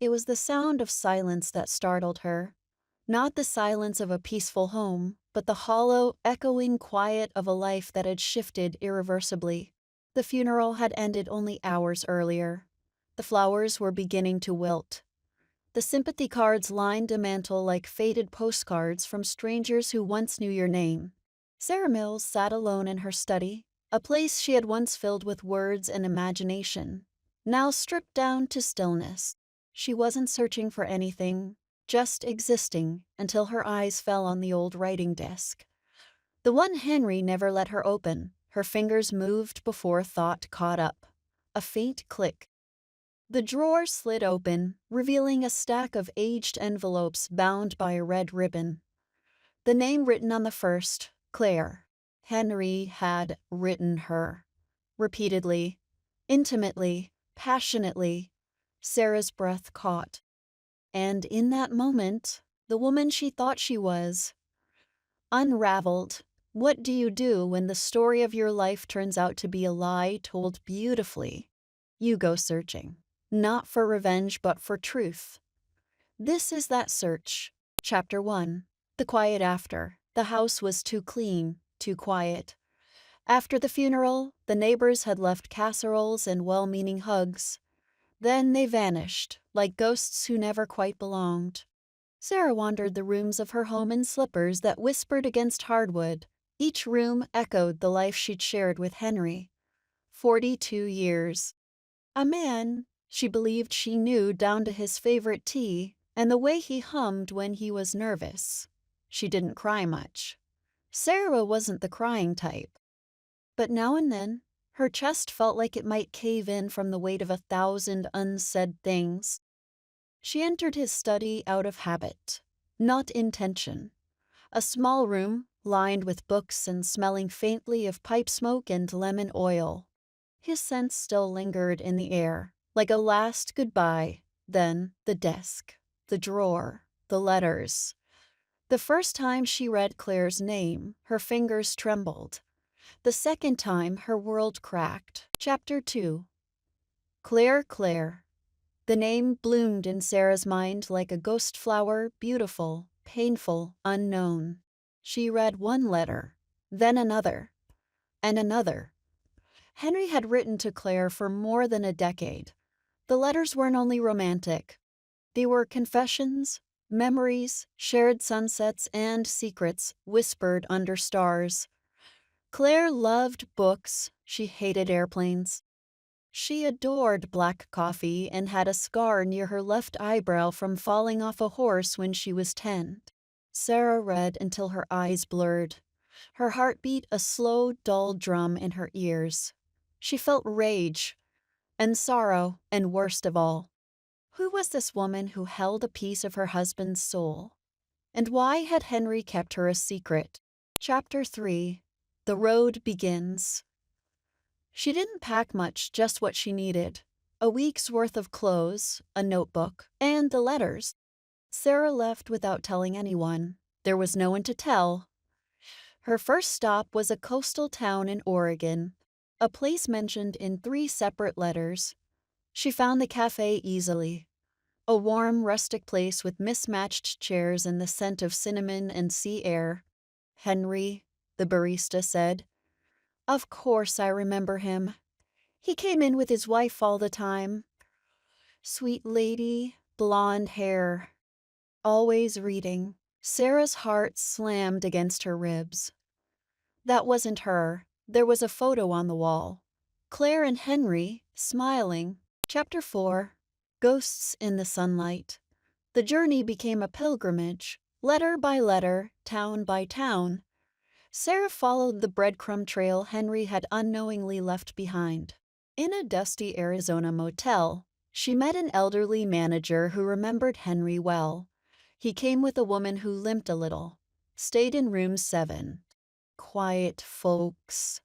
It was the sound of silence that startled her. Not the silence of a peaceful home, but the hollow, echoing quiet of a life that had shifted irreversibly. The funeral had ended only hours earlier. The flowers were beginning to wilt. The sympathy cards lined a mantel like faded postcards from strangers who once knew your name. Sarah Mills sat alone in her study, a place she had once filled with words and imagination, now stripped down to stillness. She wasn't searching for anything, just existing, until her eyes fell on the old writing desk. The one Henry never let her open. Her fingers moved before thought caught up. A faint click. The drawer slid open, revealing a stack of aged envelopes bound by a red ribbon. The name written on the first, Claire. Henry had written her. Repeatedly, intimately, passionately. Sarah's breath caught. And in that moment, the woman she thought she was unraveled. What do you do when the story of your life turns out to be a lie told beautifully? You go searching. Not for revenge, but for truth. This is that search. Chapter 1. The quiet after. The house was too clean, too quiet. After the funeral, the neighbors had left casseroles and well-meaning hugs. Then they vanished, like ghosts who never quite belonged. Sarah wandered the rooms of her home in slippers that whispered against hardwood. Each room echoed the life she'd shared with Henry. 42 years. A man she believed she knew down to his favorite tea and the way he hummed when he was nervous. She didn't cry much. Sarah wasn't the crying type. But now and then, her chest felt like it might cave in from the weight of 1,000 unsaid things. She entered his study out of habit, not intention. A small room, lined with books and smelling faintly of pipe smoke and lemon oil. His scent still lingered in the air, like a last goodbye. Then the desk, the drawer, the letters. The first time she read Claire's name, her fingers trembled. The second time, her world cracked. Chapter 2. Claire. The name bloomed in Sarah's mind like a ghost flower, beautiful, painful, unknown. She read one letter, then another, and another. Henry had written to Claire for more than a decade. The letters weren't only romantic. They were confessions, memories, shared sunsets, and secrets whispered under stars. Claire loved books. She hated airplanes. She adored black coffee and had a scar near her left eyebrow from falling off a horse when she was 10. Sarah read until her eyes blurred. Her heart beat a slow, dull drum in her ears. She felt rage and sorrow, and worst of all, who was this woman who held a piece of her husband's soul? And why had Henry kept her a secret? Chapter 3. The road begins. She didn't pack much, just what she needed. A week's worth of clothes, a notebook, and the letters. Sarah left without telling anyone. There was no one to tell. Her first stop was a coastal town in Oregon, a place mentioned in 3 separate letters. She found the cafe easily. A warm, rustic place with mismatched chairs and the scent of cinnamon and sea air. Henry, the barista said. Of course I remember him. He came in with his wife all the time. Sweet lady, blonde hair. Always reading. Sarah's heart slammed against her ribs. That wasn't her. There was a photo on the wall. Claire and Henry, smiling. Chapter 4. Ghosts in the sunlight. The journey became a pilgrimage, letter by letter, town by town. Sarah followed the breadcrumb trail Henry had unknowingly left behind. In a dusty Arizona motel, she met an elderly manager who remembered Henry well. He came with a woman who limped a little, stayed in room 7. Quiet folks.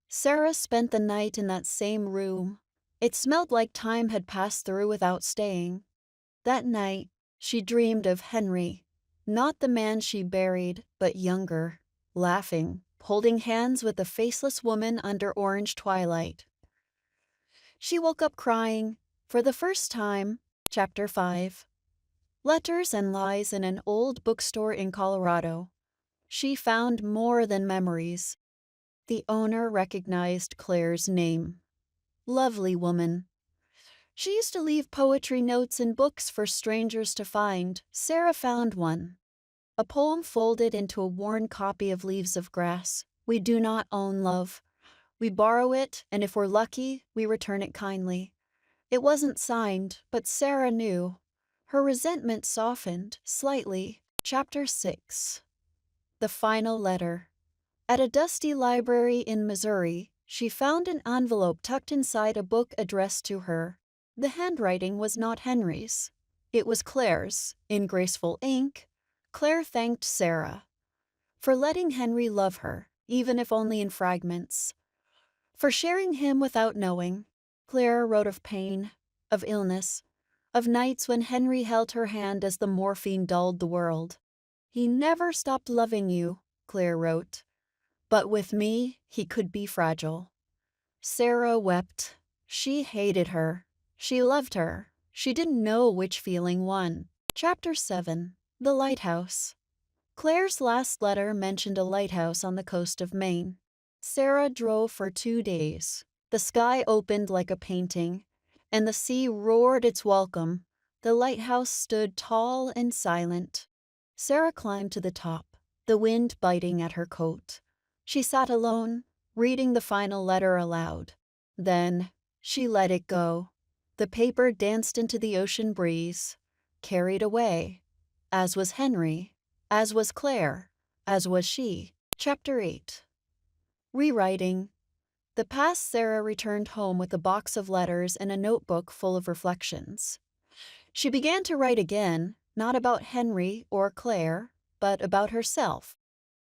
Sarah spent the night in that same room. It smelled like time had passed through without staying. That night, she dreamed of Henry, not the man she buried, but younger, laughing, holding hands with a faceless woman under orange twilight. She woke up crying. For the first time, Chapter 5. Letters and Lies in an Old Bookstore in Colorado. She found more than memories. The owner recognized Claire's name. Lovely woman. She used to leave poetry notes in books for strangers to find. Sarah found one. A poem folded into a worn copy of Leaves of Grass. We do not own love. We borrow it, and if we're lucky, we return it kindly. It wasn't signed, but Sarah knew. Her resentment softened, slightly. Chapter 6. The Final Letter. At a dusty library in Missouri, she found an envelope tucked inside a book addressed to her. The handwriting was not Henry's. It was Claire's. In graceful ink, Claire thanked Sarah for letting Henry love her, even if only in fragments. For sharing him without knowing. Claire wrote of pain, of illness, of nights when Henry held her hand as the morphine dulled the world. He never stopped loving you, Claire wrote. But with me, he could be fragile. Sarah wept. She hated her. She loved her. She didn't know which feeling won. Chapter 7. The Lighthouse. Claire's last letter mentioned a lighthouse on the coast of Maine. Sarah drove for 2 days. The sky opened like a painting, and the sea roared its welcome. The lighthouse stood tall and silent. Sarah climbed to the top, the wind biting at her coat. She sat alone, reading the final letter aloud. Then she let it go. The paper danced into the ocean breeze, carried away, as was Henry, as was Claire, as was she. Chapter 8. Rewriting. The past Sarah returned home with a box of letters and a notebook full of reflections. She began to write again, not about Henry or Claire, but about herself,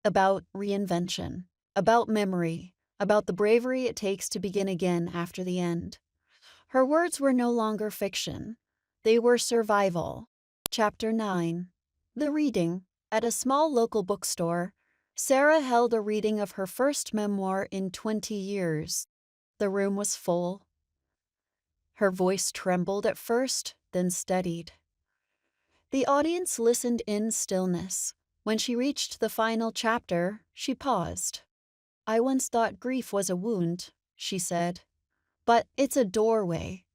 about reinvention, about memory, about the bravery it takes to begin again after the end. Her words were no longer fiction. They were survival. Chapter 9. The Reading. At a small local bookstore, Sarah held a reading of her first memoir in 20 years. The room was full. Her voice trembled at first, then steadied. The audience listened in stillness. When she reached the final chapter, she paused. I once thought grief was a wound, she said. But it's a doorway.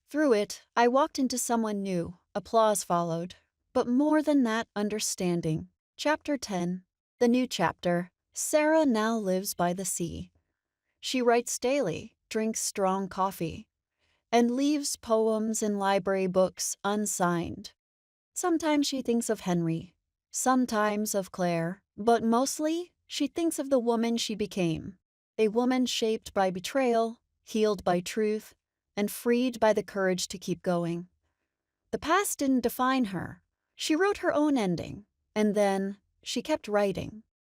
Through it, I walked into someone new. Applause followed. But more than that, understanding. Chapter 10. The New Chapter. Sarah now lives by the sea. She writes daily, drinks strong coffee, and leaves poems and library books unsigned. Sometimes she thinks of Henry, sometimes of Claire, but mostly she thinks of the woman she became. A woman shaped by betrayal, healed by truth, and freed by the courage to keep going. The past didn't define her. She wrote her own ending, and then she kept writing.